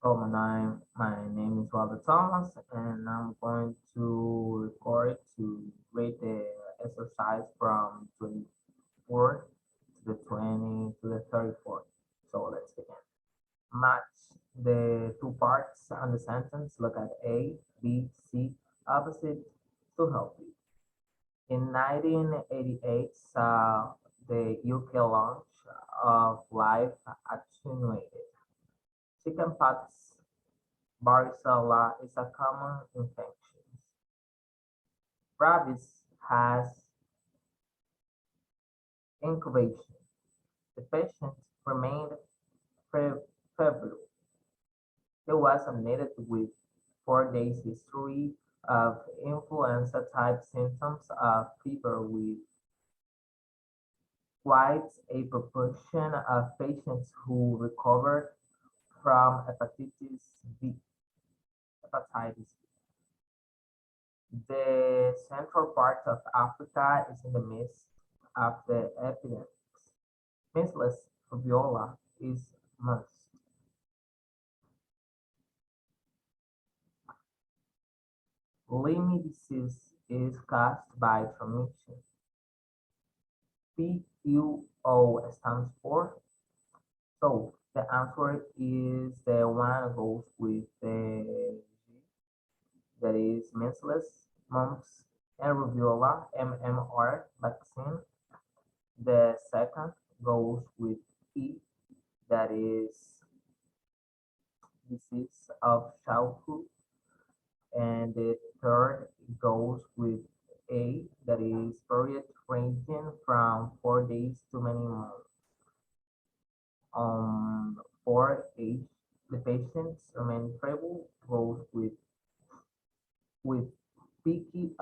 My name is Robert Thomas, and I'm going to record to read the exercise from 24 to the 20 to the 34. So let's begin. Match the two parts on the sentence. Look at A, B, C, opposite to help you. In 1988, the UK launch of live attenuated chickenpox. Varicella is a common infection. Rabies has incubation. The patient remained febrile. He was admitted with 4 days history of influenza-type symptoms of fever with quite a proportion of patients who recovered from hepatitis B. Hepatitis B. The central part of Africa is in the midst of the epidemics. Measles, rubella is most. Lyme disease is caused by transmission. PUO stands for. So the answer is the one that goes with the G, that is measles, mumps, and rubella MMR vaccine. The second goes with E, that is disease of childhood. And the third goes with A, that is period ranging from 4 days to many months. For age, the patients remain stable, goes with peaky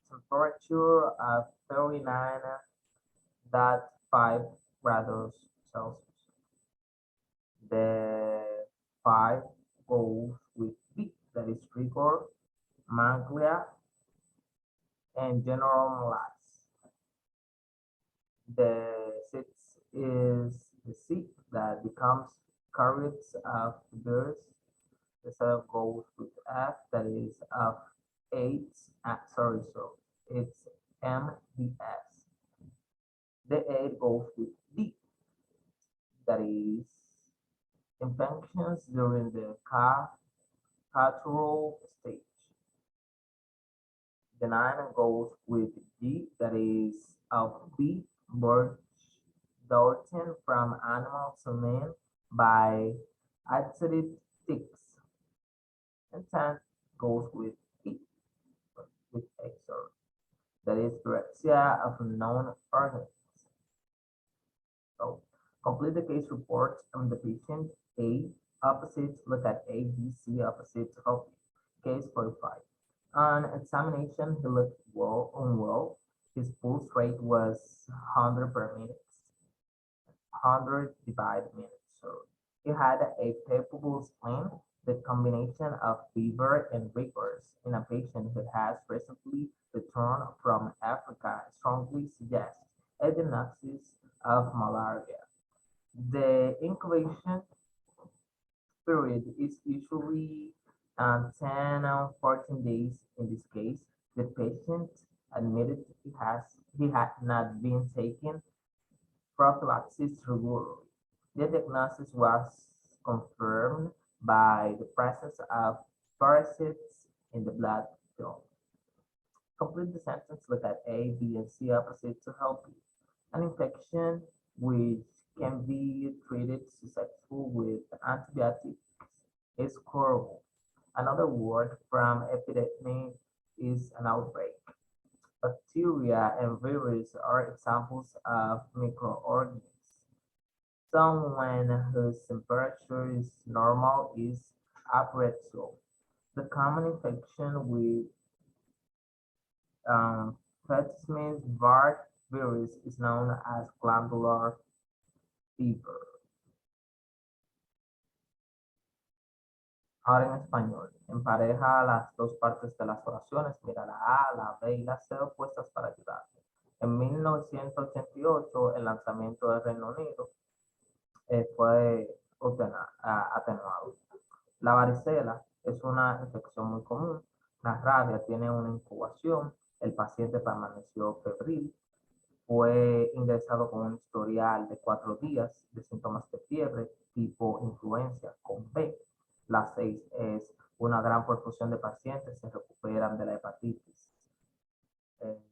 temperature of 39.5 degrees Celsius. The five goes with B, that is rigor, manglia, and general malaise. The six is the C, that becomes carrots of birds. The seven goes with F, that is of eight. So it's MDS. The eight goes with D, that is infections during the cultural stage. The nine goes with G, that is of B, birth darting from animals to men by athlete ticks. And 10 goes with E, with XOR, that is pyrexia of known organisms. So complete the case report on the patient A, opposite, look at A, B, C, opposite, healthy. Case 45. On examination, he looked unwell. His pulse rate was 100 per minute, 100 divided minutes. So he had a palpable spleen. The combination of fever and rigors in a patient who has recently returned from Africa strongly suggests a diagnosis of malaria. The incubation period is usually 10 or 14 days. In this case, the patient admitted he had not been taking prophylaxis regularly. The diagnosis was confirmed by the presence of parasites in the blood film. Complete the sentence, look at A, B, and C opposite to help you. An infection which can be treated successfully with antibiotics is curable. Another word from epidemic is an outbreak. Bacteria and viruses are examples of microorganisms. Someone whose temperature is normal is apresso. The common infection with Plasmid virus is known as glandular fever. Ahora en español, empareja las dos partes de las oraciones. Mira, la A, la B y la C opuestas para ayudarte. En 1988, el lanzamiento del Reino Unido fue atenuado. La varicela es una infección muy común. La rabia tiene una incubación. El paciente permaneció febril. Fue ingresado con un historial de 4 días de síntomas de fiebre tipo influencia con B. La 6 es una gran proporción de pacientes se recuperan de la hepatitis. Eh,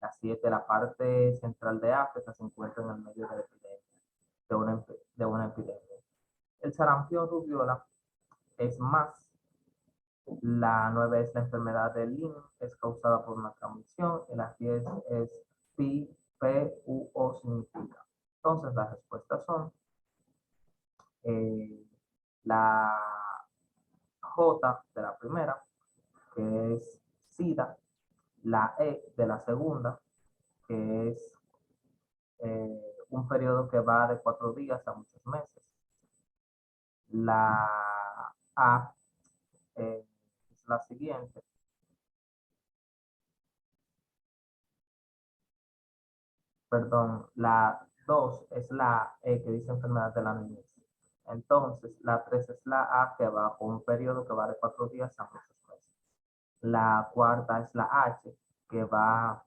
la 7, la parte central de África se encuentra en el medio de la epidemia, de una epidemia. El sarampión rubiola es más. La 9 es la enfermedad de Lyme, es causada por una transmisión. Y la 10 es PUO significa. Entonces las respuestas son eh, la J de la primera, que es SIDA, la E de la segunda, que es un periodo que va de 4 días a muchos meses. La A es la siguiente. Perdón, la 2 es la E que dice enfermedad de la niñez. Entonces, la 3 es la A que va con un periodo que va de 4 días a muchos meses. La cuarta es la H que va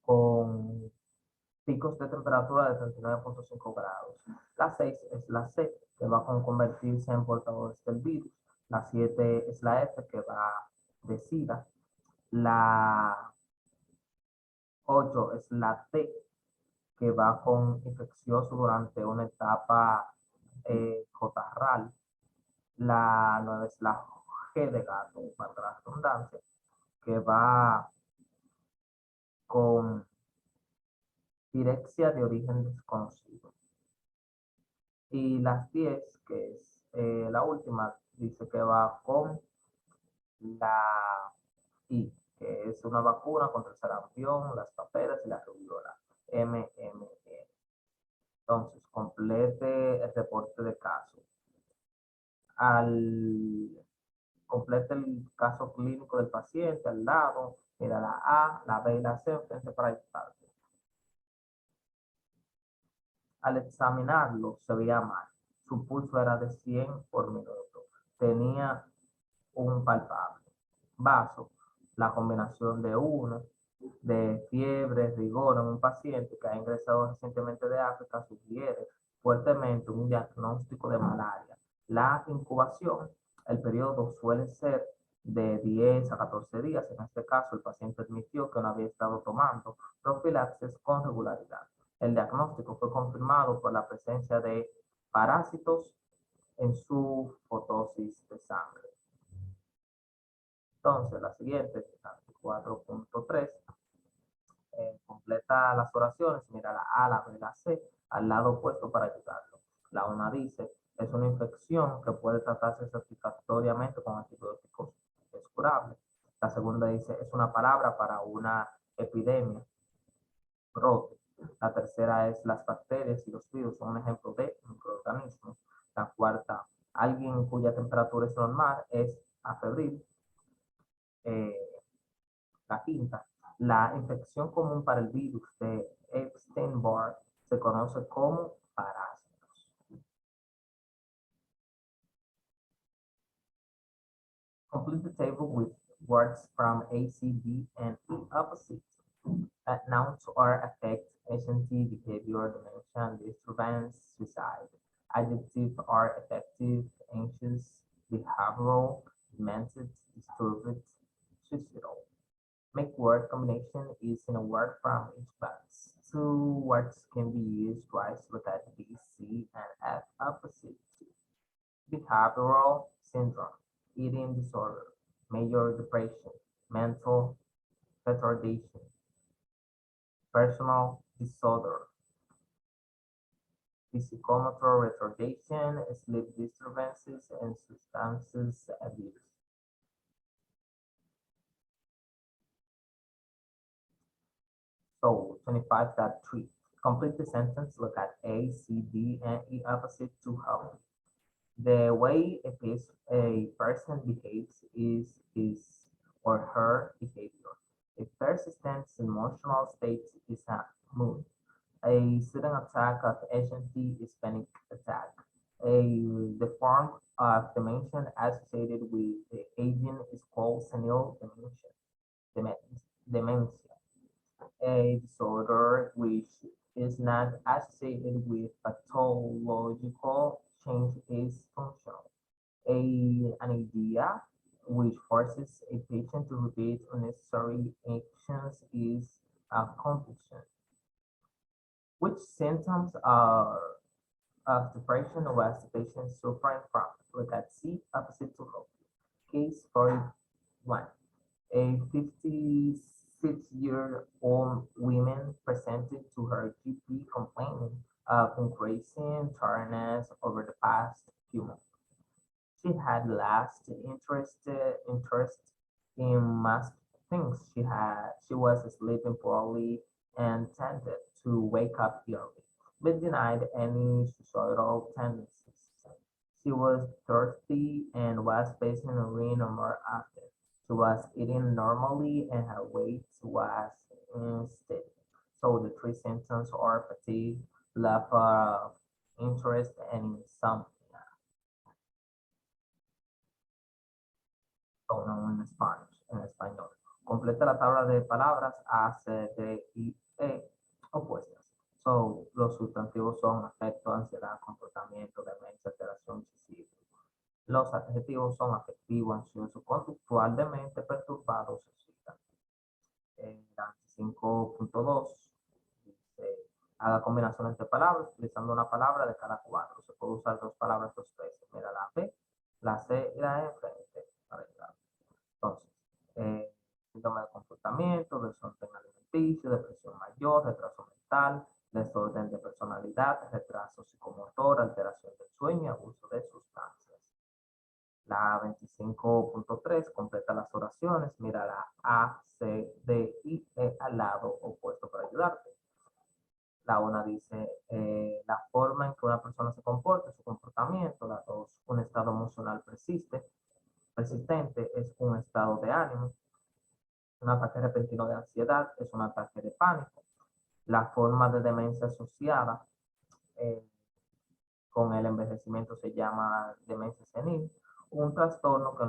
con picos de temperatura de 39,5 grados. La 6 es la C que va con convertirse en portadores del virus. La 7 es la F que va de SIDA. La 8 es la T que va con infeccioso durante una etapa cotarral. La 9 es la G de gato, para la redundancia, que va con pirexia de origen desconocido. Y las 10, que es la última, dice que va con la I, que es una vacuna contra el sarampión, las paperas y la rubiola, MMR. Entonces, complete el reporte de caso. Al complete el caso clínico del paciente al lado, mira la A, la B y la C, frente para ayudarte. Al examinarlo se veía mal. Su pulso era de 100 por minuto. Tenía un palpable. Vaso, la combinación de uno, de fiebre, rigor en un paciente que ha ingresado recientemente de África sugiere fuertemente un diagnóstico de malaria. La incubación, el periodo suele ser de 10 a 14 días. En este caso, el paciente admitió que no había estado tomando profilaxis con regularidad. El diagnóstico fue confirmado por la presencia de parásitos en su fotosis de sangre. Entonces, la siguiente, 4.3, completa las oraciones, mira la A, la B, la C, al lado opuesto para ayudarlo. La una dice, es una infección que puede tratarse satisfactoriamente con antibióticos, es curable. La segunda dice, es una palabra para una epidemia, brote. La tercera es, las bacterias y los virus son un ejemplo de microorganismos. La cuarta, alguien cuya temperatura es normal, es afebril. Eh, La quinta, la infección común para el virus de Epstein-Barr se conoce como parásitos. Complete the table with words from A, C, D, and E opposite. Nouns are affect, agency, behavior, dimension, disturbance, suicide. Adjectives are effective, anxious, behavioral, demented, disturbed, suicidal. Make word combination is in a word from each class. Two words can be used twice. Look at B, C, and F opposite. Behavioral syndrome, eating disorder, major depression, mental retardation, personal disorder, psychomotor retardation, sleep disturbances, and substances abuse. So 25.3. Complete the sentence. Look at A, C, D, and E opposite to help. The way a person behaves is his or her behavior. A persistent emotional state is a mood. A sudden attack of agency is panic attack. The form of dementia associated with the aging is called senile dementia. Dementia, a disorder which is not associated with pathological change is functional. An idea which forces a patient to repeat unnecessary actions is compulsion. Which symptoms are of depression was the patient suffering from? Look at C, opposite to hope. Case 41. A 56-year-old woman presented to her GP complaining of increasing tiredness over the past few months. She had lost interest in most things. She was sleeping poorly and tended to wake up early, but denied any suicidal tendencies. She was thirsty and was facing urine more often. She was eating normally and her weight was steady. So the three symptoms are fatigue, lack of interest, and insomnia. Son en Spanish, en español. Completa la tabla de palabras A, C, D, I, E opuestas. So, los sustantivos son afecto, ansiedad, comportamiento, demencia, alteración, suicidio. Los adjetivos son afectivo, ansioso, conductual, demente, perturbado, suicida. En la 5.2 dice, haga combinaciones de palabras utilizando una palabra de cada cuadro. Se puede usar dos palabras dos veces. Mira la B, la C y la E frente. Entonces, síndrome de comportamiento, desorden alimenticio, depresión mayor, retraso mental, desorden de personalidad, retraso psicomotor, alteración del sueño y abuso de sustancias. La 25.3 completa las oraciones, mira la A, C, D y E al lado opuesto para ayudarte. La 1 dice la forma en que una persona se comporta, su comportamiento. La 2, un estado emocional persistente es un estado de ánimo. Un ataque repentino de ansiedad es un ataque de pánico. La forma de demencia asociada eh, con el envejecimiento se llama demencia senil. Un trastorno que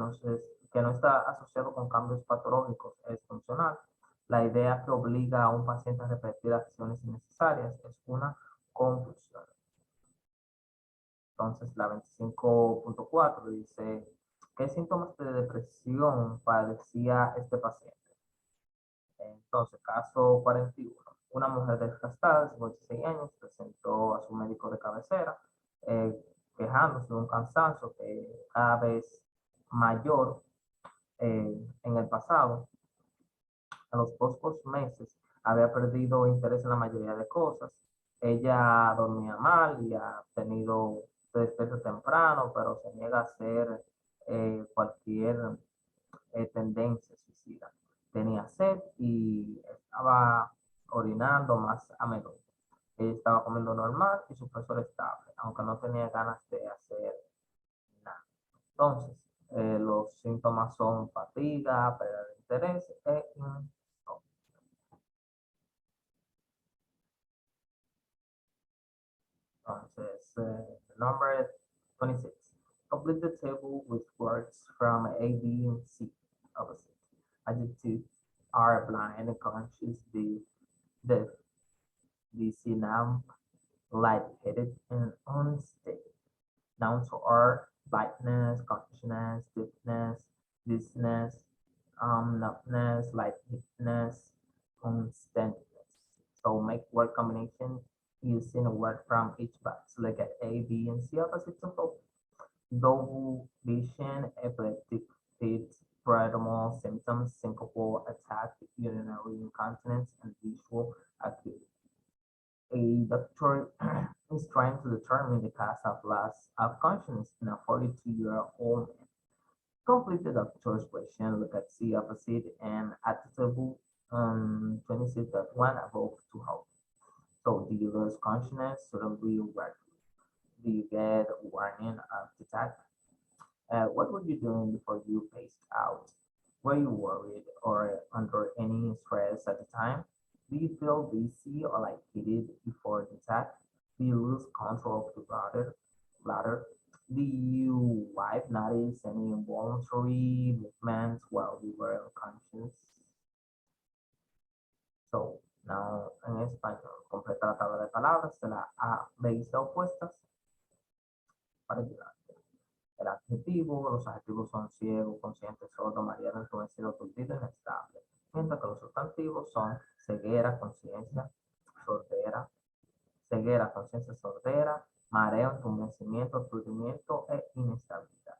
no está asociado con cambios patológicos es funcional. La idea que obliga a un paciente a repetir acciones innecesarias es una compulsión. Entonces, la 25.4 dice, ¿qué síntomas de depresión padecía este paciente? Entonces, caso 41. Una mujer desgastada de 56 años presentó a su médico de cabecera quejándose de un cansancio que cada vez mayor en el pasado. A los pocos meses había perdido interés en la mayoría de cosas. Ella dormía mal y ha tenido despertar temprano, pero se niega a hacer cualquier tendencia suicida. Tenía sed y estaba orinando más a menudo. Ella estaba comiendo normal y su peso era estable, aunque no tenía ganas de hacer nada. Entonces, los síntomas son fatiga, pérdida de interés e insomnio. Entonces, number 26. Complete the table with words from A, B, and C. Opposite. Adjectives are blind, conscious, deaf, dizzy, numb, lightheaded, and unsteady. Nouns are lightness, consciousness, stiffness, dizziness, numbness, lightheadedness, unsteadiness. So make word combination using a word from each box. Look at A, B, and C opposites of hope. Double vision, epileptic fits, paranormal symptoms, syncopal attack, urinary incontinence, and visual acuity. A doctor is trying to determine the cause of loss of consciousness in a 42-year-old man. Complete the doctor's question, look at C opposite and at the table 26.1 above to help. So do you lose consciousness suddenly or gradually? Do you get warning of the attack? What were you doing before you passed out? Were you worried or under any stress at the time? Do you feel dizzy or lightheaded before the attack? Do you lose control of the bladder? Bladder. Do you wife notice any involuntary movements while you were unconscious? So, now en español, completa la tabla de palabras de la A, B y C opuestas para ayudarte. El adjetivo, los adjetivos son ciego, consciente, sordo, mareado, entumecido, turbido, inestable. Mientras que los sustantivos son ceguera, conciencia, sordera, ceguera, conciencia, sordera, mareo, entumecimiento, aturdimiento e inestabilidad.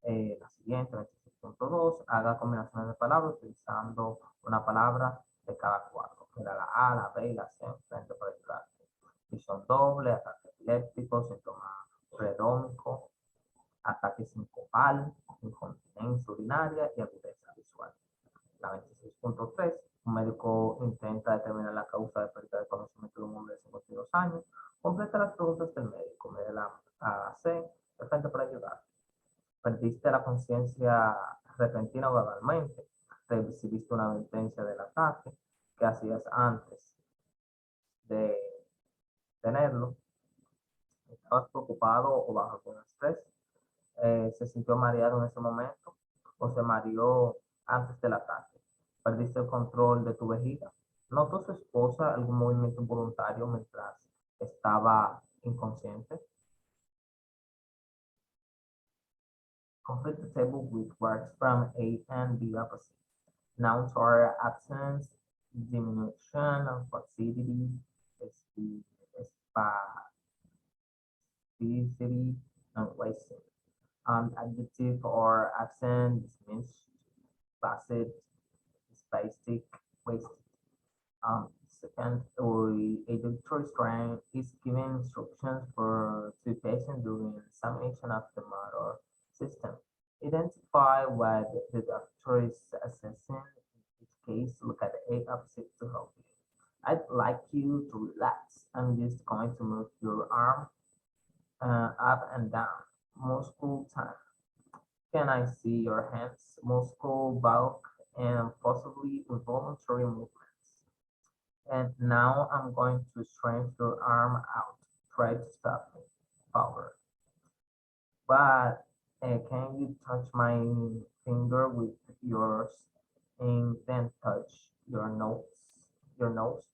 La siguiente, 26.2, haga combinaciones de palabras utilizando una palabra de cada cuadro. Mira la A, la B y la C enfrente para ayudarte. Visión doble, ataque epiléptico, síntoma redómico, ataque sincopal, incontinencia urinaria y agudeza visual. La 26.3, un médico intenta determinar la causa de pérdida de conocimiento de un hombre de 52 años. Completa las preguntas del médico. Mira la A, C, de frente para ayudar. Perdiste la conciencia repentina o gradualmente. Recibiste una advertencia del ataque. ¿Qué hacías antes de tenerlo? ¿Estabas preocupado o bajo algún estrés? ¿Se sintió mareado en ese momento o se mareó antes del ataque? ¿Perdiste el control de tu vejiga? ¿Notó su esposa algún movimiento involuntario mientras estaba inconsciente? Complete the table with words from A and B opposite. Nouns are absence, diminution, facility, specificity, and wasting. Adjective or absent, dismissed, placid, spastic, wasted. Second, a doctor is giving instructions for two patients during examination of the motor system. Identify what the doctor is assessing. In each case, look at the A opposite to help you. I'd like you to relax. I'm just going to move your arm up and down. Muscle time. Can I see your hands? Muscle bulk and possibly involuntary movements. And now I'm going to stretch your arm out. Try to stop me. Power. But can you touch my finger with yours and then touch your nose? Your nose.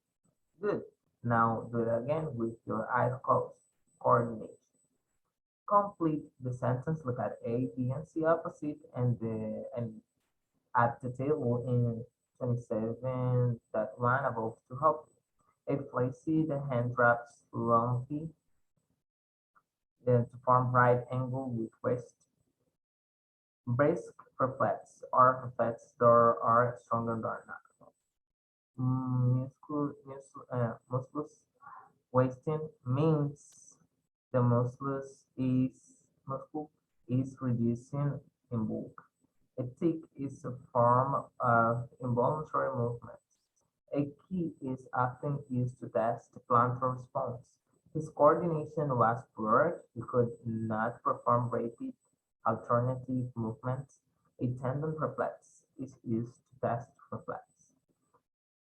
Good. Now do it again with your eyes closed. Coordination. Complete the sentence. Look at A, B, and C opposite, and at the table in 27.1 above to help you. A flaccid hand drops lumpy, then to form right angle with waist. Brisk reflex or reflex door are stronger than knuckle. Musculus wasting means the muscle is reducing in bulk. A tic is a form of involuntary movement. A key is often used to test the plantar response. His coordination was poor. He could not perform rapid alternative movements. A tendon reflex is used to test reflex.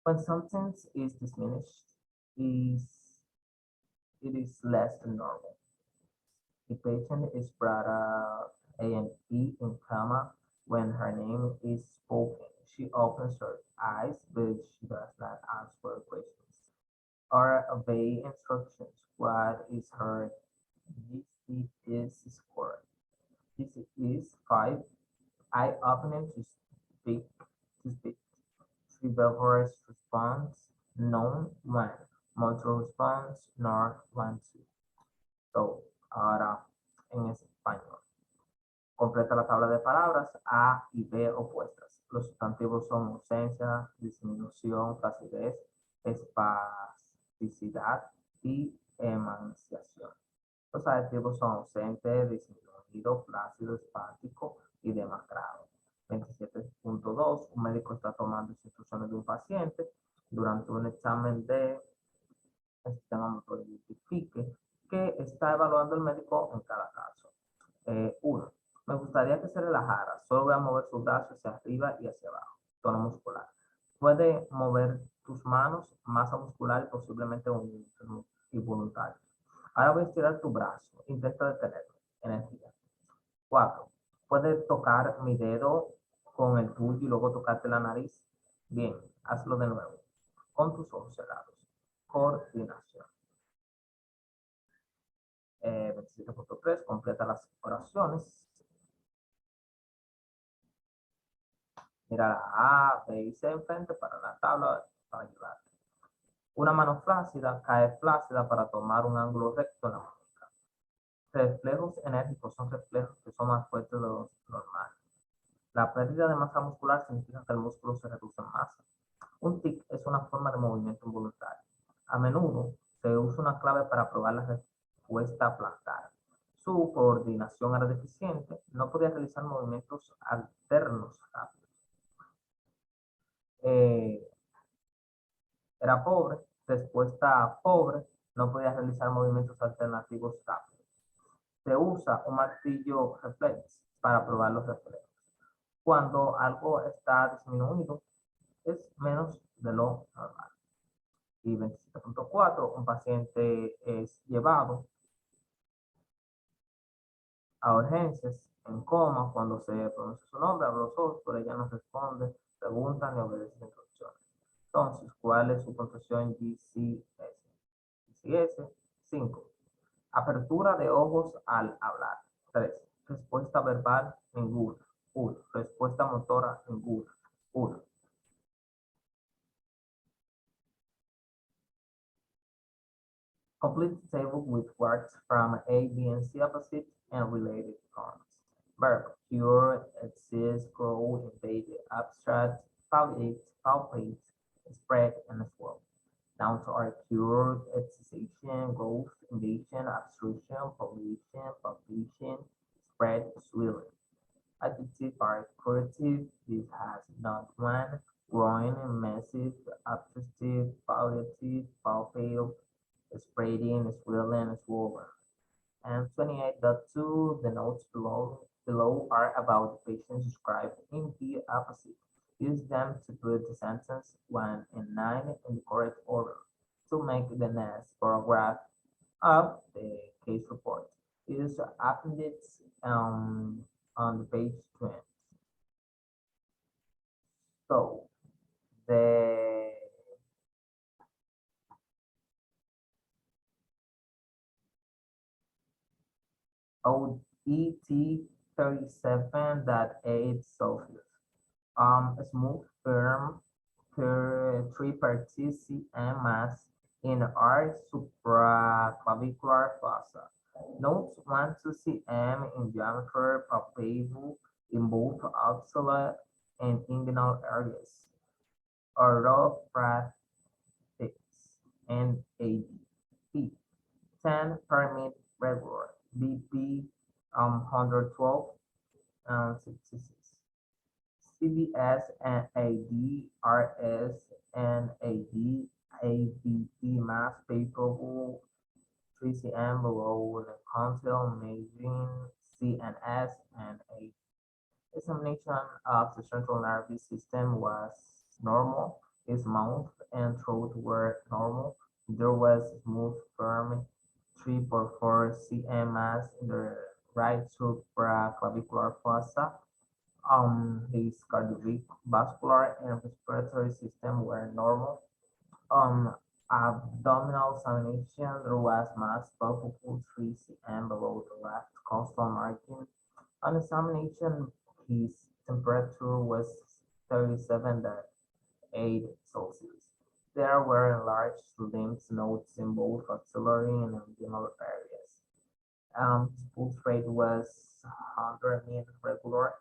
When something is diminished, it is less than normal. The patient is brought up A and E in coma when her name is spoken. She opens her eyes, but she does not answer questions or obey instructions. What is her GCS score? This is 5. Eye opening to speak. Cerebral response, known 1. Motor response, nor 1, 2. So, ahora en español. Completa la tabla de palabras A y B opuestas. Los sustantivos son ausencia, disminución, placidez, espasticidad y emanciación. Los adjetivos son ausente, disminuido, plácido, espástico y demacrado. 27.2. Un médico está tomando instrucciones de un paciente durante un examen de sistema motor. Identifique que está evaluando el médico en cada caso. 1. Me gustaría que se relajara. Solo voy a mover sus brazos hacia arriba y hacia abajo. Tono muscular. Puede mover tus manos, masa muscular y posiblemente un involuntario. Ahora voy a estirar tu brazo. Intenta detenerlo. Energía. 4. Puedes tocar mi dedo con el tuyo y luego tocarte la nariz. Bien, hazlo de nuevo. Con tus ojos cerrados. Coordinación. 27.3. Completa las oraciones. Mira la A, B y C enfrente para la tabla para ayudarte. Una mano flácida cae flácida para tomar un ángulo recto en la muñeca. Reflejos enérgicos son reflejos que son más fuertes de los normales. La pérdida de masa muscular significa que el músculo se reduce en masa. Un tic es una forma de movimiento involuntario. A menudo se usa una clave para probar la respuesta plantar. Su coordinación era deficiente, no podía realizar movimientos alternos rápidos. Eh, Era pobre, respuesta pobre, no podía realizar movimientos alternativos rápidos. Se usa un martillo reflex para probar los reflejos. Cuando algo está disminuido, es menos de lo normal. Y 27.4, un paciente es llevado a urgencias en coma cuando se pronuncia su nombre, abre los ojos, pero ella no responde, pregunta ni obedece instrucciones. Entonces, ¿cuál es su puntuación GCS? GCS 5. Apertura de ojos al hablar. 3. Respuesta verbal, ninguna. 1. Respuesta motora, ninguna. 1. Complete the table with words from A, B, and C opposite and related forms. Verb, cure, exist, grow, invade, abstract, palliate, palpate, spread, and swell. Nouns are cure, excitation, growth, invasion, abstraction, population, palpation, spread, swelling. Adjectives are curative, this has not one, growing, massive, obstructive, palliative, palpable, spreading, swelling, swollen. And 28.2, the notes below are about the patients described in the opposite. Use them to put the sentence 1 and 9 in the correct order to make the next paragraph of the case report. Use appendix on the page 20. So the OET 37.8 Celsius. Smooth, firm, 3 cm mass in R supraclavicular fossa. Notes 1 to cm in diameter, palpable in both axilla and inguinal areas. Orophractics and AD. P. 10 pyramid regular. BP 112 66. CBS and AD, RS and AD, ABP mass paperable 3 cm below the conceal measuring CNS and A. Examination of the central nervous system was normal. His mouth and throat were normal. There was smooth, firm 3.4 cm mass in the right supraclavicular fossa. His cardiovascular and respiratory system were normal. Abdominal examination, there was mass palpable 3 cm below the left costal margin. On examination, his temperature was 37.8 Celsius. There were enlarged lymph nodes in both axillary and inguinal areas. His pulse rate was 100 meters regular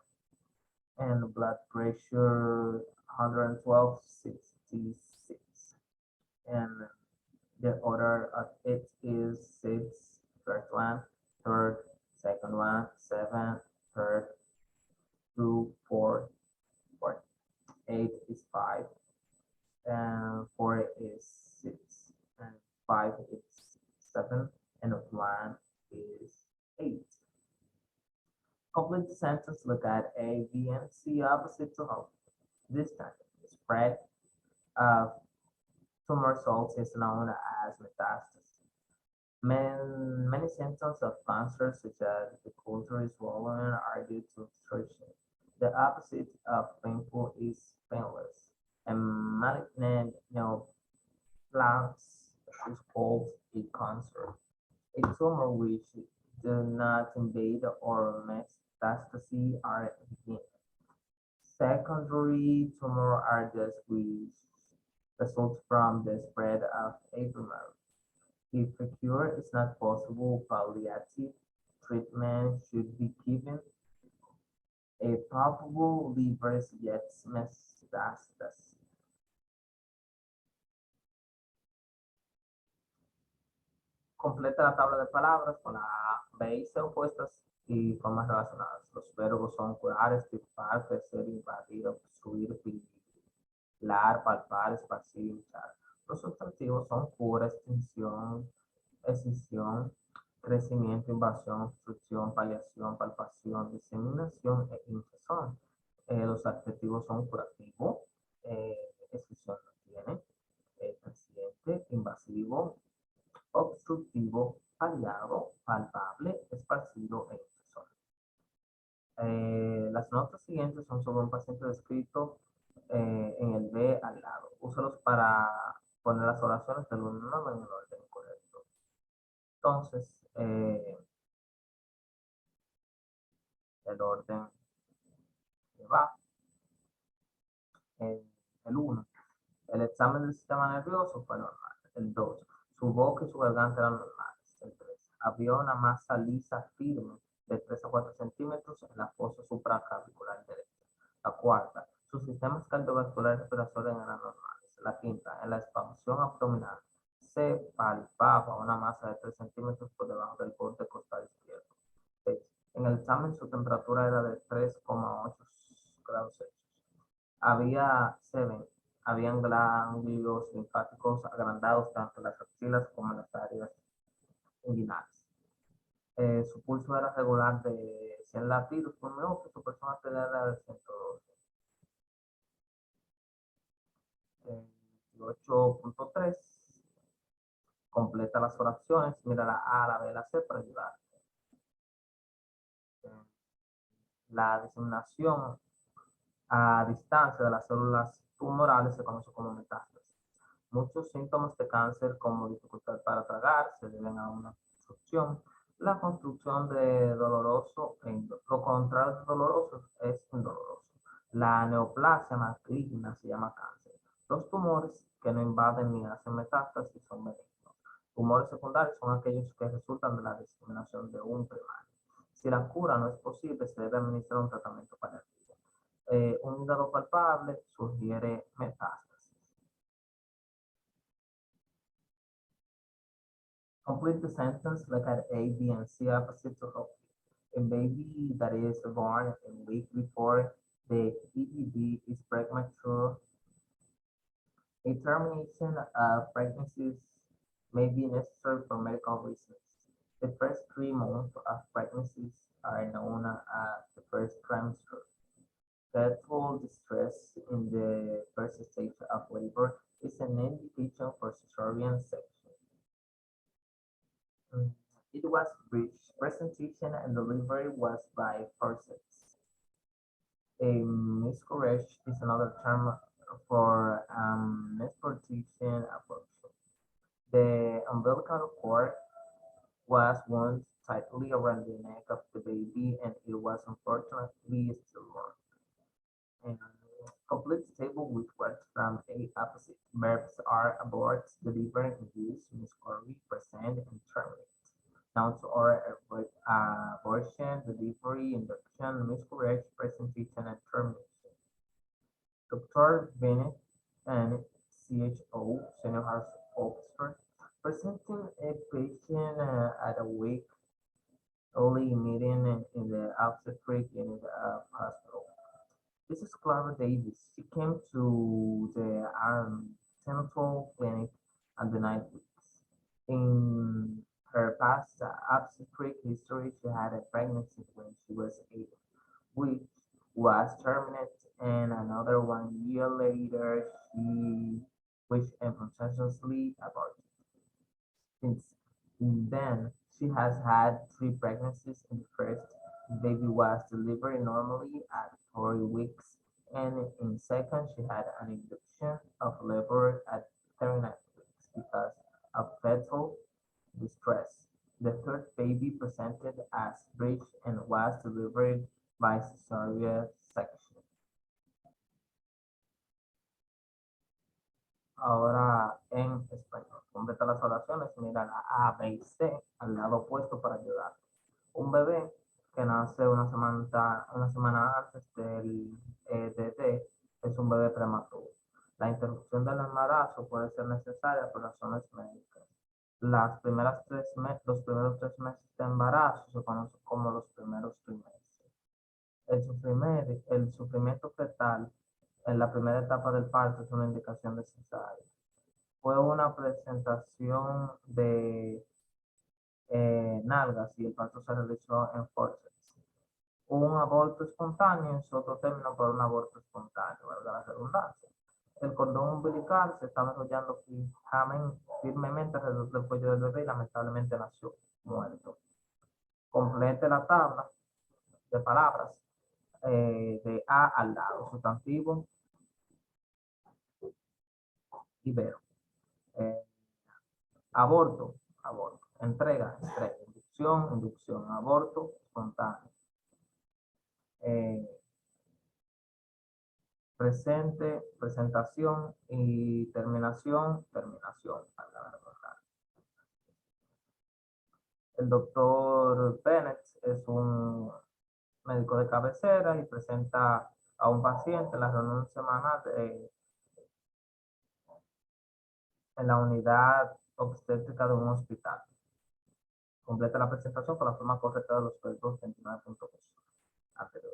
and blood pressure 112/66. And the order of it is 6, first one, third, second one, 7, third, 2, 4, 4. 8 is 5, and 4 is 6, and 5 is 7, and 1 is 8. Complete the sentence, look at A, B, and C opposite to home. This time, the spread of tumor cells is known as metastasis. Many symptoms of cancer, such as the culture is swollen, are due to obstruction. The opposite of painful is painless. And malignant neoplasm is called a cancer. A tumor which do not invade or metastases are begin. Secondary tumor are those which result from the spread of a tumor. If a cure is not possible, palliative treatment should be given. A probable liver gets metastasis. Completa la tabla de palabras con la B y C opuestas y formas relacionadas. Los verbos son curar, extirpar, crecer, invadir, obstruir, vigilar, palpar, esparcir y luchar. Los sustantivos son cura, extinción, escisión, crecimiento, invasión, obstrucción, paliación, palpación, diseminación e infección. Los adjetivos son curativo, escisión no tiene, creciente, invasivo, obstructivo, paliado, palpable, esparcido e infección. Las notas siguientes son sobre un paciente descrito en el B al lado. Úsalos para poner las oraciones del 1 al 9 en el orden correcto. Entonces, el orden que va, el 1, el examen del sistema nervioso fue normal. El 2, su boca y su garganta eran normales. El 3, había una masa lisa firme de 3 a 4 centímetros en la fosa supraclavicular derecha. La cuarta, sus sistemas cardiovasculares y respiratorios eran normales. La quinta, en la expansión abdominal se palpaba una masa de 3 centímetros por debajo del borde costal izquierdo. 6, en el examen su temperatura era de 3,8 grados Celsius. Habían ganglios linfáticos agrandados tanto en las axilas como en las áreas inguinales. Su pulso era regular de 100 latidos por minuto, su presión arterial era de 112. 8.3, completa las oraciones, mira la A, la B, la C para ayudar. La diseminación a distancia de las células tumorales se conoce como metástasis. Muchos síntomas de cáncer, como dificultad para tragar, se deben a una obstrucción. La construcción de doloroso, lo contrario de doloroso es indoloroso. La neoplasia maligna se llama cáncer. Los tumores que no invaden ni hacen metástasis son benignos. Tumores secundarios son aquellos que resultan de la diseminación de un primario. Si la cura no es posible, se debe administrar un tratamiento paliativo. Un hígado palpable sugiere metástasis. Complete the sentence, look at A, B, and C opposite to help you. A baby that is born a week before the EDD is premature. A termination of pregnancies may be necessary for medical reasons. The first 3 months of pregnancies are known as the first trimester. Painful distress in the first stage of labor is an indication for cesarean section. It was breech presentation and delivery was by forceps. A miscarriage is another term for misfortune abortion. The umbilical cord was wound tightly around the neck of the baby and it was unfortunately stillborn. And complete the table with words from A opposite. Verbs are abort, deliver, induce, miscarry, present, and terminate. Nouns are abortion, delivery, induction, miscarriage, presentation, and termination. Dr. Bennett and CHO, Senior Health Officer, presenting a patient at a week early meeting in the obstetric unit of hospital. This is Clara Davis. She came to the antenatal clinic at the 9 weeks. In her past obstetric history, she had a pregnancy when she was 8, which was terminated, and another 1 year later, which unconsciously aborted. Since Then she has had 3 pregnancies. In the first, the baby was delivered normally at 4 weeks, and in second, she had an induction of labor at 39 weeks because of fetal distress. The third baby presented as breech and was delivered by cesarean section. Ahora en español. Completa las oraciones, mira la A, B y C al lado opuesto para ayudar. Un bebé que nace una semana antes del EDD es un bebé prematuro. La interrupción del embarazo puede ser necesaria por razones médicas. Los primeros 3 meses de embarazo se conocen como los primeros trimestres. El sufrimiento fetal en la primera etapa del parto es una indicación de cesárea. Fue una presentación de nalgas y el parto se realizó en forceps. Un aborto espontáneo es otro término para un aborto espontáneo, valga la redundancia. El cordón umbilical se estaba enrollando firmemente alrededor del cuello del bebé y lamentablemente nació muerto. Complete la tabla de palabras de A al lado, sustantivo, ibero. Eh, aborto, aborto. Entrega, entrega. Inducción, inducción. Aborto, espontáneo. Presente, presentación y terminación, terminación. El doctor Bennett es un médico de cabecera y presenta a un paciente en la reunión semanal en la unidad obstétrica de un hospital. Completa la presentación con la forma correcta de los verbos 29.2 anterior.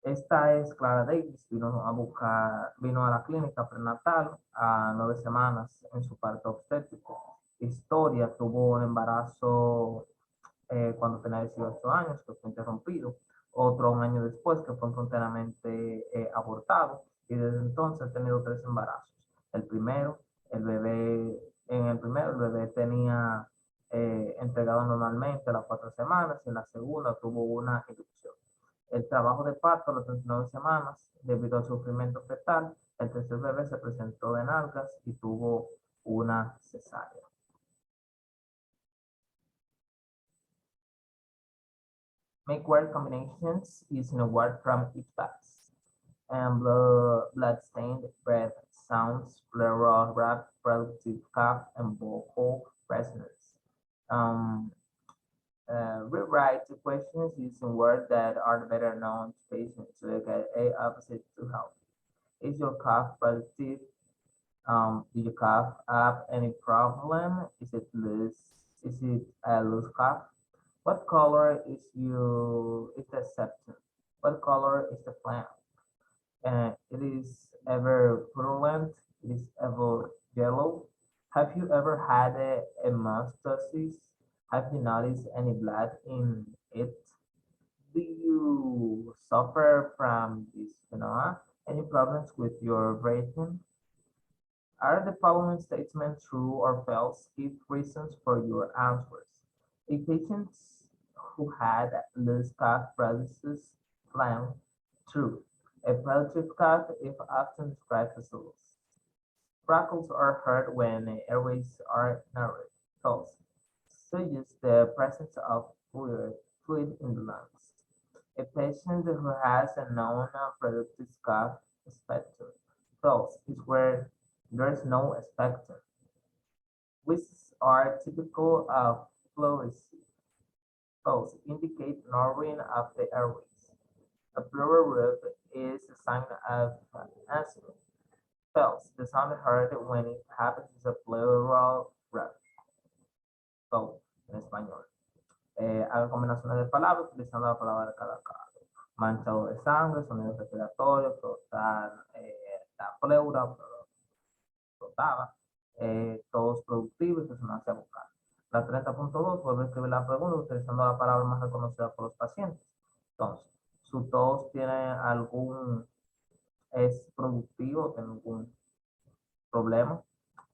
Esta es Clara Davis, vino a la clínica prenatal a 9 semanas en su parto obstétrico. Historia, tuvo un embarazo cuando tenía 18 años, que fue interrumpido. Otro un año después, que fue instantáneamente abortado. Y desde entonces ha tenido 3 embarazos. El primero, el bebé tenía entregado normalmente a las 4 semanas. Y en la segunda tuvo una inducción. El trabajo de parto a las 39 semanas, debido al sufrimiento fetal, el tercer bebé se presentó de nalgas y tuvo una cesárea. Make word combinations using a word from each class. And blood-stained breath sounds, pleural rap, productive cough, and vocal resonance. Rewrite the questions using words that are better known to patients so they get A opposite to help. Is your cough productive? Do you cough up any problem? Is it loose? Is it a loose cough? What color is the septum? What color is the plant? It is ever purulent? It is ever yellow? Have you ever had a hemostasis? Have you noticed any blood in it? Do you suffer from dyspnea? Any problems with your breathing? Are the following statements true or false? Give reasons for your answers. A patient who had loose cough produces phlegm. True. A productive cough is often described as loose. Crackles are heard when airways are narrowed. False. Suggests the presence of fluid in the lungs. A patient who has a known productive cough spectrum. False is where there is no spectrum. Whisks are typical of pleurisy. False indicate narrowing of the airways. A pleural rub is a sign of asthma. False, the sound heard when it happens is a pleural rub. False, en español. Haga combinaciones de palabras utilizando la palabra de cada caso. Manchado de sangre, sonido respiratorio, frotar la pleura, flotaba, todos productivos y resonancia vocal. La 30.2 vuelve a escribir la pregunta utilizando la palabra más reconocida por los pacientes. Entonces, su tos es productivo, tiene algún problema,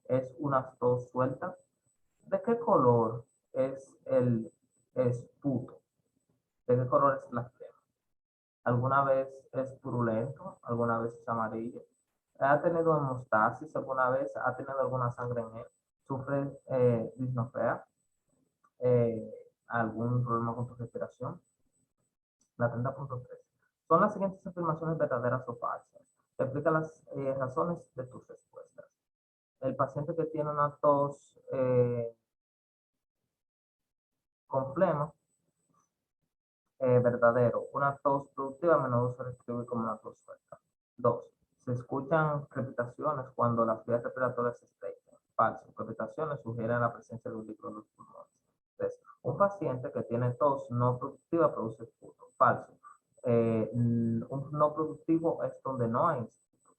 es una tos suelta. ¿De qué color es el esputo? ¿De qué color es la crema? ¿Alguna vez es purulento? ¿Alguna vez es amarillo? ¿Ha tenido hemostasis alguna vez? ¿Ha tenido alguna sangre en él? ¿Sufre disnofrea? ¿Algún problema con tu respiración? La 30.3. Son las siguientes afirmaciones verdaderas o falsas. Explica las razones de tus respuestas. El paciente que tiene una tos con flema, verdadero. Una tos productiva a menudo se describe como una tos suelta. 2. Se escuchan crepitaciones cuando las vías respiratorias se estrechan. Falso. Crepitaciones sugieren la presencia de un líquido en los pulmones. 3. Un paciente que tiene tos no productiva produce esputo. Falso. Un no productivo es donde no hay esputo.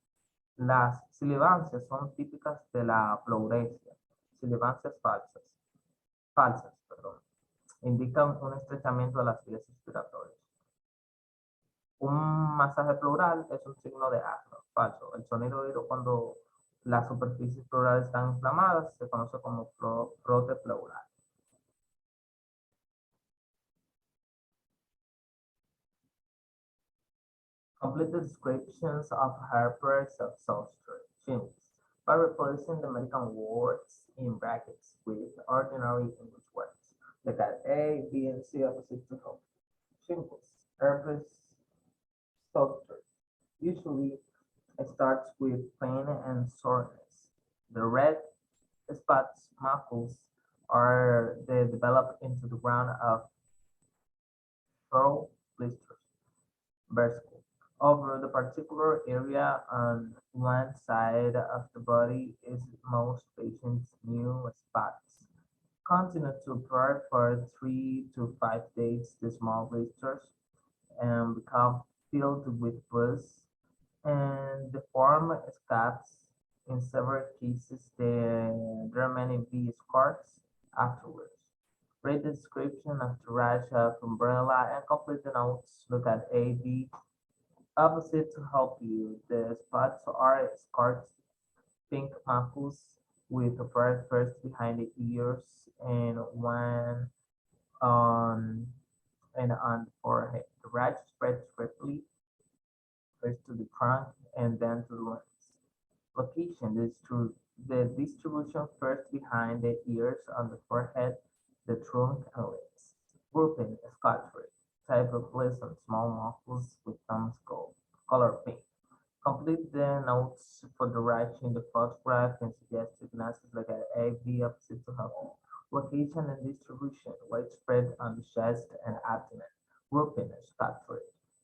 Las sibilancias son típicas de la pleuresia. Sibilancias falsas. Falsas, perdón. Indican un estrechamiento de las vías respiratorias. Un masaje pleural es un signo de asma. Falso. El sonido oído cuando las superficies pleurales están inflamadas se conoce como frote pleural. Complete the descriptions of Harper's zoster chimneys by replacing the American words in brackets with ordinary English words. Look at A, B, and C opposite to home. Chimneys. Harper's zoster usually starts with pain and soreness. The red spots, macules, are developed into the ground of thorough blisters. Vertical. Over the particular area on one side of the body is most patients' new spots. Continue to apply for 3 to 5 days. The small blisters and become filled with pus and the form scabs. In several cases, there may be scars afterwards. Read the description of the rash of umbrella and complete the notes. Look at A, B, opposite to help you. The spots are scarred pink macules with a bright first behind the ears and one on on the forehead. The rash spreads quickly first to the trunk and then to the limbs. Location: the distribution first behind the ears, on the forehead, the trunk, and limbs. Grouping: Scotch-free. Type of lesion: small muscles with thumbs skull. Color: pink. Complete the notes for the right in the photograph and suggested glasses like an A, B opposite to help. Location and distribution: widespread on the chest and abdomen. Grouping: Scotch-free.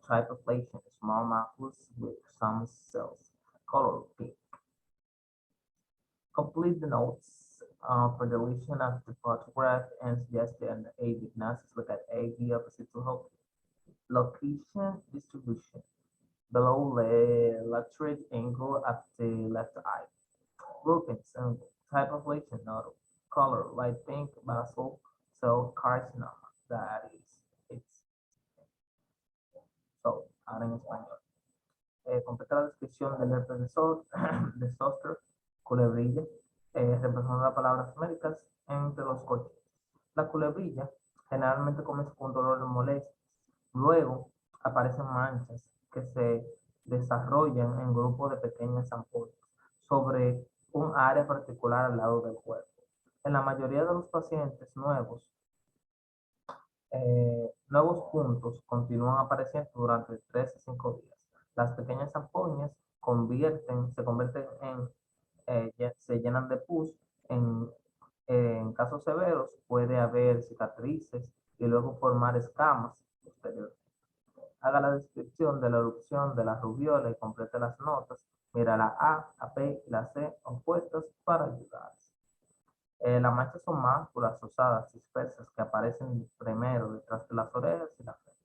Type of lesion: small muscles with some cells. Color: pink. Complete the notes for deletion of the photograph and suggest an A diagnosis. Look at A, B opposite to help. Location distribution below the lateral angle of the left eye. Groupings and type of lesion: nodal. Color: light pink, basal cell carcinoma. That is, it's so, ahora en español. Completa la descripción del herpes de Zoster, culebrilla, reemplazando las palabras médicas entre los corchetes. La culebrilla generalmente comienza con dolor y molestias. Luego aparecen manchas que se desarrollan en grupos de pequeñas ampollas sobre un área particular al lado del cuerpo. En la mayoría de los pacientes nuevos puntos continúan apareciendo durante 3 a 5 días. Las pequeñas ampollas se convierten se llenan de pus. En casos severos puede haber cicatrices y luego formar escamas posteriores. Haga la descripción de la erupción de la rubiola y complete las notas. Mira la A, la B y la C opuestas para ayudar. Las manchas son máculas osadas dispersas que aparecen primero detrás de las orejas y la frente.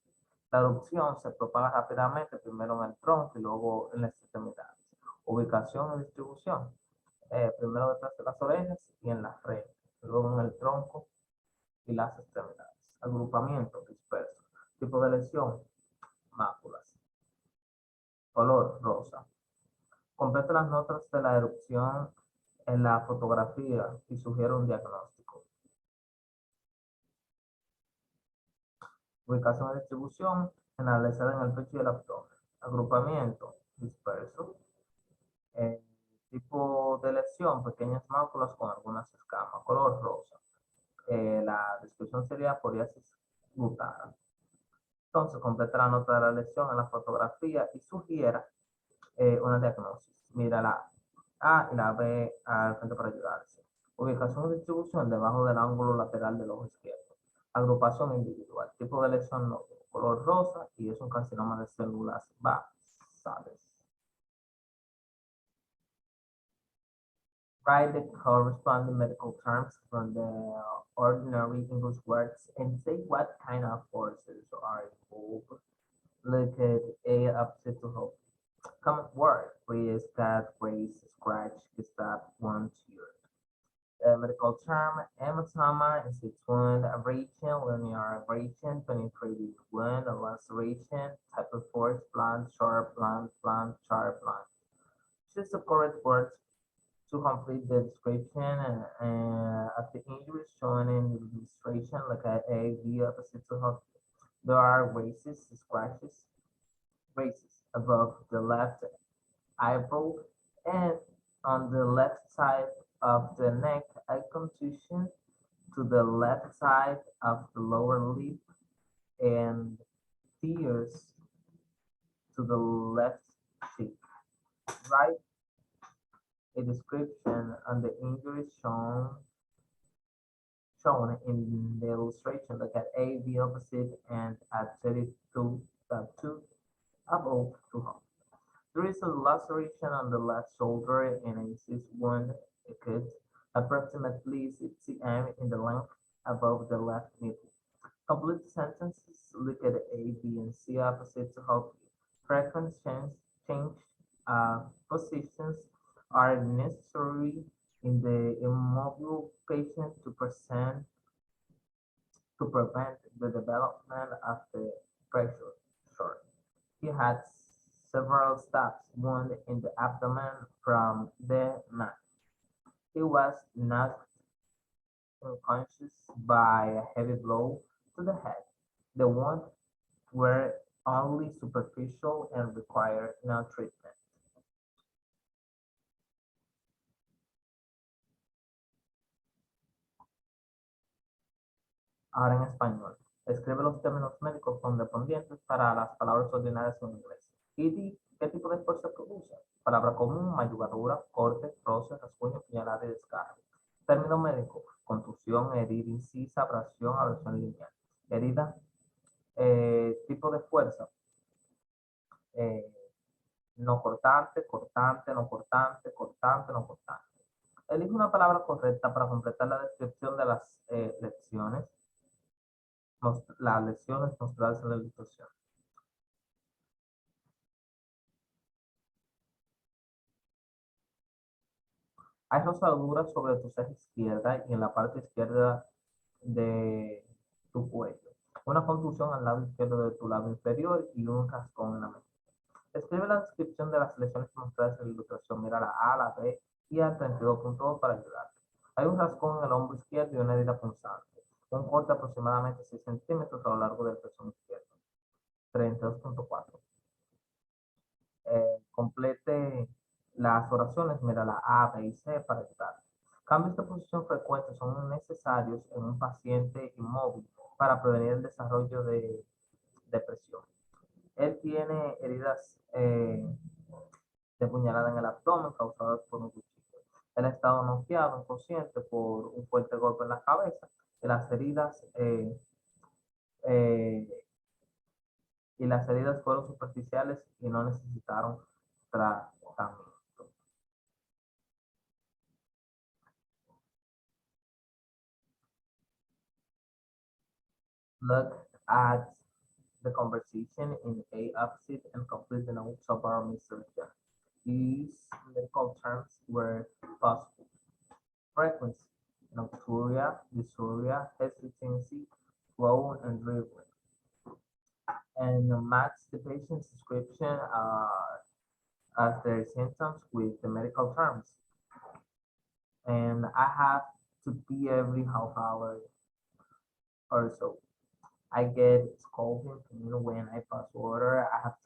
La erupción se propaga rápidamente, primero en el tronco y luego en las extremidades. Ubicación y distribución: primero detrás de las orejas y en la frente, luego en el tronco y las extremidades. Agrupamiento disperso. Tipo de lesión: máculas. Color: rosa. Completa las notas de la erupción en la fotografía y sugiere un diagnóstico. Ubicación y distribución generalizada en el pecho y el abdomen. Agrupamiento disperso. Eh, Tipo de lesión, pequeñas máculas con algunas escamas, color rosa. La descripción sería psoriasis gutana. Entonces, completa la nota de la lesión en la fotografía y sugiera una diagnosis. Mira la A y la B al frente para ayudarse. Ubicación y distribución debajo del ángulo lateral del ojo izquierdo. Agrupación individual. Tipo de lesión no, color rosa y es un carcinoma de células basales. Write the corresponding medical terms from the ordinary English words and say what kind of forces are involved. Look at A opposite to hope. Common word, freeze, cut, raise, scratch, stab, one, tear. Medical term, hematoma, insect wound, abrasion, linear abrasion, penetrating wound, laceration, type of force, blunt, sharp, blunt, blunt, sharp, blunt. Choose the correct words to complete the description of the injuries shown in the illustration, like A, B, opposite to hope. There are races, scratches, races above the left eyebrow and on the left side of the neck, a contusion to the left side of the lower lip and tears to the left cheek. Write a description on the injuries shown in the illustration. Look at A, B opposite, and at 32.2 above to home. There is a laceration on the left shoulder and a cyst wound occurred approximately 6 cm in the length above the left nipple. Complete sentences. Look at A, B, and C opposite to help you. Frequent change positions are necessary in the immobile patient to prevent the development of the pressure sore. He had several stabs wound in the abdomen from the knife. He was knocked unconscious by a heavy blow to the head. The wounds were only superficial and required no treatment. Ahora en español. Escribe los términos médicos correspondientes para las palabras ordinarias en inglés. Y di qué tipo de fuerza produce. Palabra común, mayugadura, corte, roce, rasguño, puñalada y desgarro. Término médico, contusión, herida incisa, abrasión lineal. Herida, tipo de fuerza, eh, no cortante, cortante, no cortante, cortante, no cortante. Elige una palabra correcta para completar la descripción de las lesiones mostradas en la ilustración. Hay rosaduras sobre tu ceja izquierda y en la parte izquierda de tu cuello. Una contusión al lado izquierdo de tu lado inferior y un rascón en la mente. Escribe la descripción de las lesiones mostradas en la ilustración. Mira la A, la B y al 32.2 para ayudarte. Hay un rascón en el hombro izquierdo y una herida punzante. Un corte aproximadamente 6 centímetros a lo largo del pezón izquierdo. 32.4. Complete las oraciones, mira la A, B y C para ayudar. Cambios de posición frecuentes son necesarios en un paciente inmóvil para prevenir el desarrollo de depresión. Él tiene heridas de puñalada en el abdomen causadas por un cuchillo. Él ha estado noqueado, inconsciente por un fuerte golpe en la cabeza y eh, las heridas fueron superficiales y no necesitaron tratamiento. Look at the conversation in A opposite and complete the notes of our Mr. John. These medical terms were possible. Frequency, nocturia, dysuria, hesitancy, flow, and dribbling. And match the patient's description as their symptoms with the medical terms. And I have to pee every half hour or so. I get scalding when I pass water. I have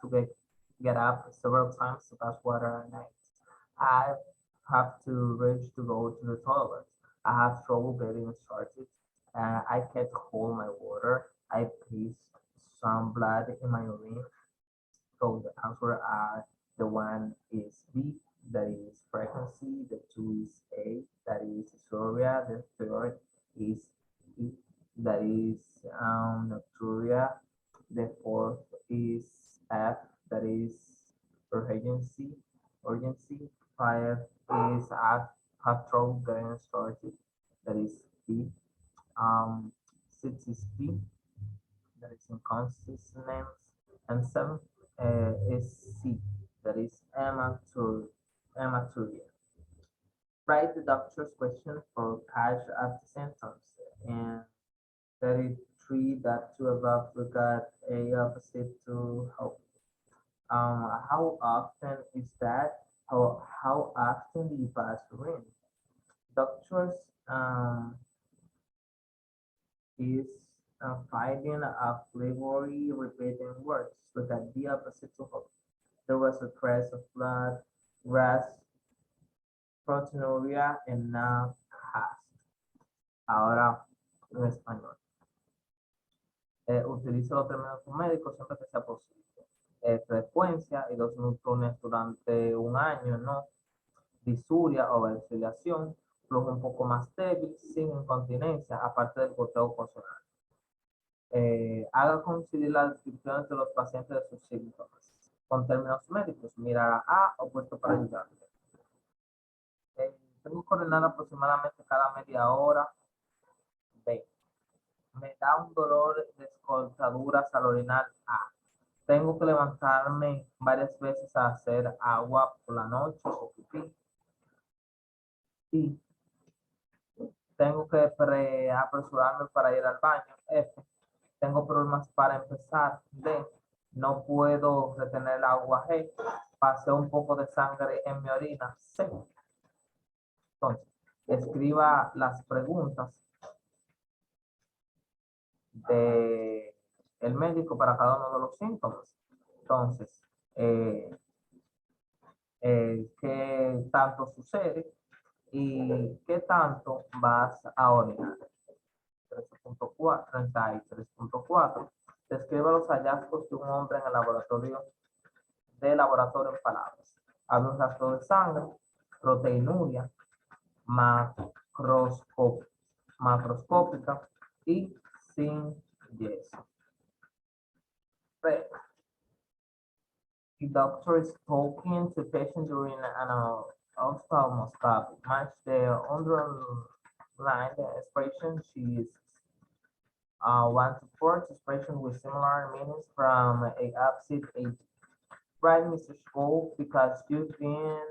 to get up several times to pass water at night. I have to rush to go to the toilet. I have trouble getting started. I can't hold my water. I pissed some blood in my urine. So the answer the one is B, that is pregnancy. The two is A, that is dysphoria. The third is E, that is nocturia. The fourth is F, that is urgency. Urgency. Five is have trouble getting started. That is B. Six is D, that is inconsistent, and seven is C, that is hematuria. Write the doctor's question for cash after symptoms. And 33.2 above, we got A opposite to help. How often is that? How often do you pass urine? Doctors is finding a flavory repeating words. Look at the opposite of hope. There was a trace of blood, ras, proteinuria, and now has. Ahora, en español. Utiliza los términos médicos siempre que sea posible. Frecuencia y los neutrones durante un año, ¿no? Disuria o vacilación, flujo un poco más débil, sin incontinencia, aparte del goteo ocasional. Haga coincidir las descripciones de los pacientes de sus síntomas con términos médicos. Mirar a opuesto para ayudarle. Tengo que orinar aproximadamente cada media hora. B. Me da un dolor de escortaduras al orinar. A. Tengo que levantarme varias veces a hacer agua por la noche o pipí. Y tengo que apresurarme para ir al baño. F. Tengo problemas para empezar. D. No puedo retener el agua. G. Pasé un poco de sangre en mi orina. C. Entonces, escriba las preguntas de el médico para cada uno de los síntomas. Entonces, ¿qué tanto sucede? ¿Y qué tanto vas a orinar? 13.4, 33.4. Describe los hallazgos de un hombre en el laboratorio en palabras. Había un rastro de sangre, proteinuria, macroscópica y sin yeso. The doctor is talking to patient during an ophthalmoscopy. Match the underlined expression she uses. 1 to 4 expression with similar meanings from a opposite age. Right, Mr. School, because you've been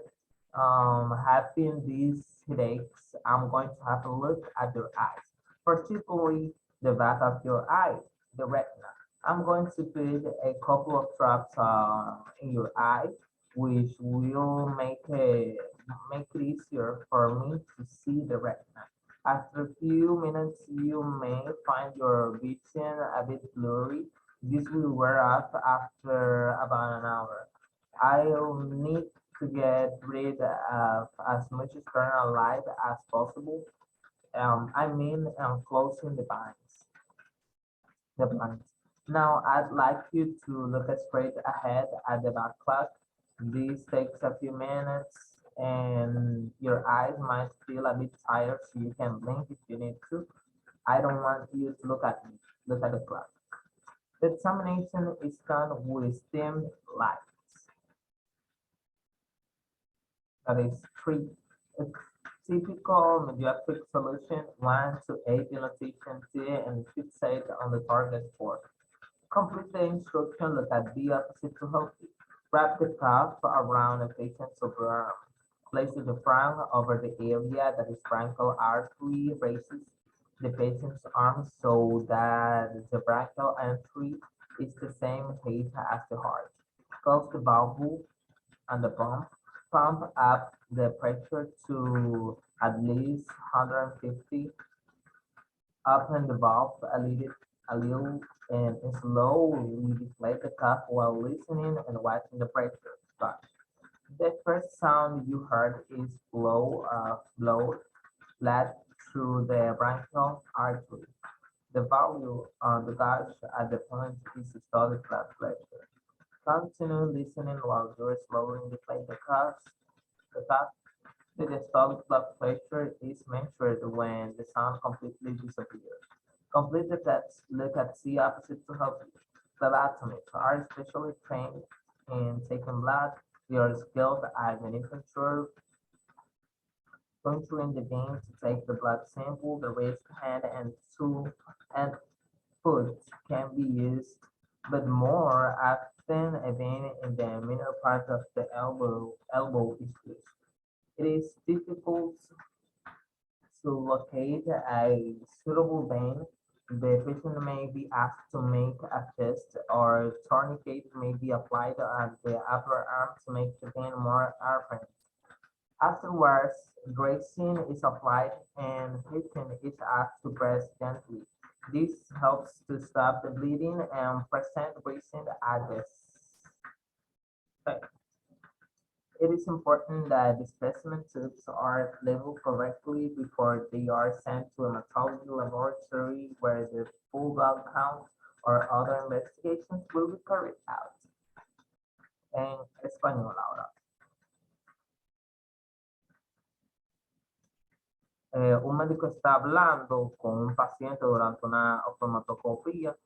having these headaches, I'm going to have a look at your eyes, particularly the back of your eye, the retina. I'm going to put a couple of drops in your eye, which will make it easier for me to see the retina. After a few minutes, you may find your vision a bit blurry. This will wear off after about an hour. I'll need to get rid of as much external light as possible. Closing the blinds. Now, I'd like you to look straight ahead at the back clock. This takes a few minutes and your eyes might feel a bit tired, so you can blink if you need to. I don't want you to look at me, look at the clock. The examination is done with dim lights. That is 3. A typical mediatric solution, 1 to 8 dilatation T and fixate on the target spot. Complete the instruction, look at the opposite to healthy. Wrap the cuff around a patient's upper arm. Place the front over the area that is branchial artery, raises the patient's arm so that the brachial artery is the same height as the heart. Close the valve and the pump. Pump up the pressure to at least 150 Open the valve a little and slowly deflate the cup while listening and watching the pressure drop. The first sound you heard is blow flat through the branchial artery. The value on the gauge at the point is systolic blood pressure. Continue listening while you're slowly deflate the cuff. The systolic blood pressure is measured when the sound completely disappears. Complete the test. Look at C opposite to help you. Phlebotomists are especially trained in taking blood. They are skilled at manufacturing puncturing the vein to take the blood sample. The wrist, hand, and tool and foot can be used, but more often a vein in the middle part of the elbow is used. It is difficult to locate a suitable vein. The patient may be asked to make a fist or tourniquet may be applied at the upper arm to make the vein more apparent. Afterwards, dressing is applied and patient is asked to press gently. This helps to stop the bleeding and present bracing at the site. It is important that the specimen tubes are labeled correctly before they are sent to a hematology laboratory where the full blood count or other investigations will be carried out. En español ahora. Un médico está hablando con un paciente durante una oftalmoscopía,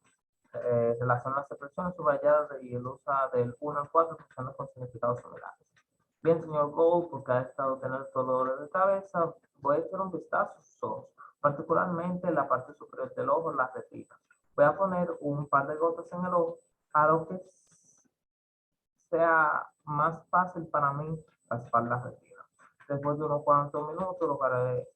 relaciona las expresiones subrayadas y el usa del 1 al 4 funciones con significados similares. Bien, señor Gold, porque ha estado teniendo dolor de cabeza, voy a echar un vistazo a sus ojos, particularmente en la parte superior del ojo, la retina. Voy a poner un par de gotas en el ojo, a lo que sea más fácil para mí raspar la retina. Después de unos 40 minutos, lo que haré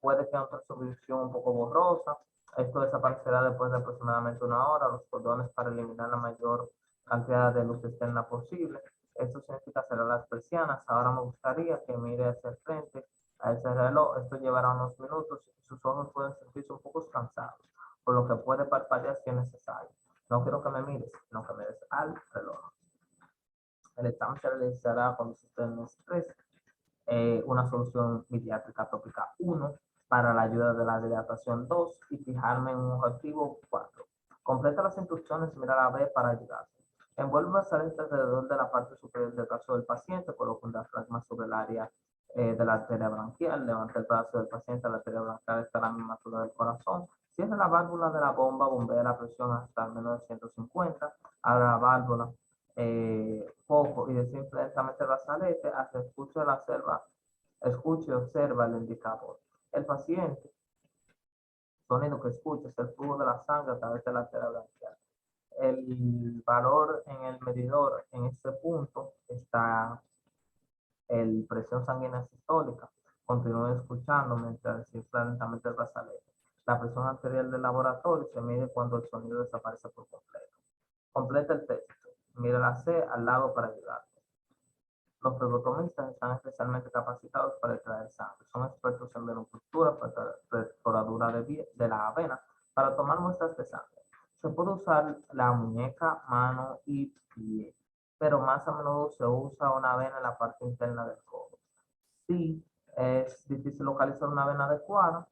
puede quedar una resolución un poco borrosa. Esto desaparecerá después de aproximadamente una hora. Los cordones para eliminar la mayor cantidad de luz externa posible. Esto significa cerrar las persianas. Ahora me gustaría que mire hacia el frente a ese reloj. Esto llevará unos minutos y sus ojos pueden sentirse un poco cansados, por lo que puede parpadear si es necesario. No quiero que me mires, sino que me des al reloj. El examen se realizará cuando se esté en estrés. Una solución pediátrica tópica 1 para la ayuda de la hidratación 2 y fijarme en un objetivo 4. Completa las instrucciones y mira la B para ayudarte. Envuelve una salita alrededor de la parte superior del brazo del paciente, coloca un diafragma sobre el área de la arteria branquial, levanta el brazo del paciente, la arteria branquial está a la misma altura del corazón, cierra la válvula de la bomba, bombea la presión hasta al menos de 150, abre la válvula, poco y desinfla lentamente el brazalete hasta escuche y observa el indicador. El paciente, sonido que escucha es el flujo de la sangre a través de la arteria branquial. El valor en el medidor en este punto está el presión sanguínea sistólica. Continúe escuchando mientras desinfla lentamente el brazalete. La presión arterial del laboratorio se mide cuando el sonido desaparece por completo. Completa el texto. Mira la C al lado para ayudarte. Los flebotomistas están especialmente capacitados para extraer sangre. Son expertos en venocultura, perforadura de la avena, para tomar muestras de sangre. Se puede usar la muñeca, mano y pie, pero más a menudo se usa una vena en la parte interna del codo. Si es difícil localizar una vena adecuada,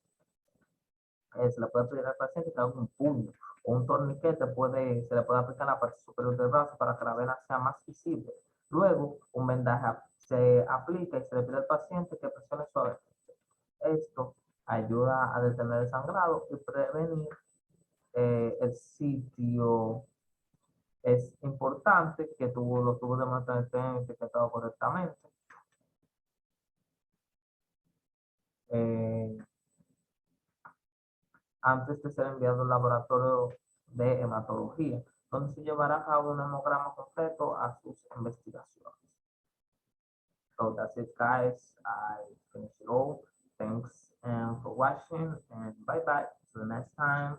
se le puede pedir al paciente que haga un puño o un torniquete, se le puede aplicar en la parte superior del brazo para que la vena sea más visible. Luego, un vendaje se aplica y se le pide al paciente que presione suavemente. Esto ayuda a detener el sangrado y prevenir el sitio. Es importante que los tubos de muestra estén etiquetados correctamente. Antes de ser enviado al laboratorio de hematología, donde se llevará a cabo un hemograma completo a sus investigaciones. So that's it, guys. I finished it all. Thanks for watching and bye bye. Till the next time.